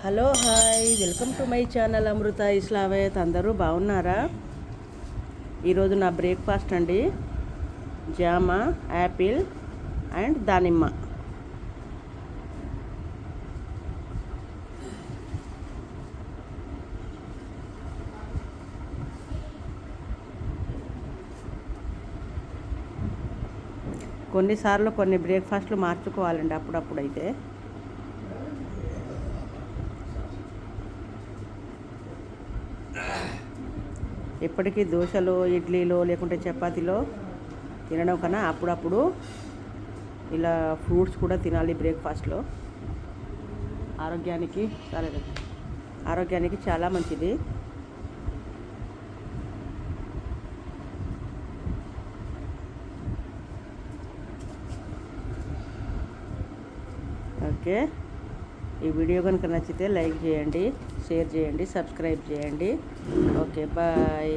Hello hi welcome to my channel Amrutha Islavath. అందరూ బాగున్నారా? ఈరోజు నా బ్రేక్ఫాస్ట్ అండి, జామ, యాపిల్ అండ్ దానిమ్మ. కొన్నిసార్లు కొన్ని బ్రేక్ఫాస్ట్లు మార్చుకోవాలండి అప్పుడప్పుడు. అయితే ఎప్పటికీ దోశలో, ఇడ్లీలో లేకుంటే చపాతీలో తినడం కన్నా అప్పుడప్పుడు ఇలా ఫ్రూట్స్ కూడా తినాలి బ్రేక్ఫాస్ట్లో. ఆరోగ్యానికి చాలా మంచిది. ఓకే, ఈ వీడియో కనుక నచ్చితే లైక్ చేయండి, షేర్ చేయండి, సబ్స్క్రైబ్ చేయండి. Okay, bye.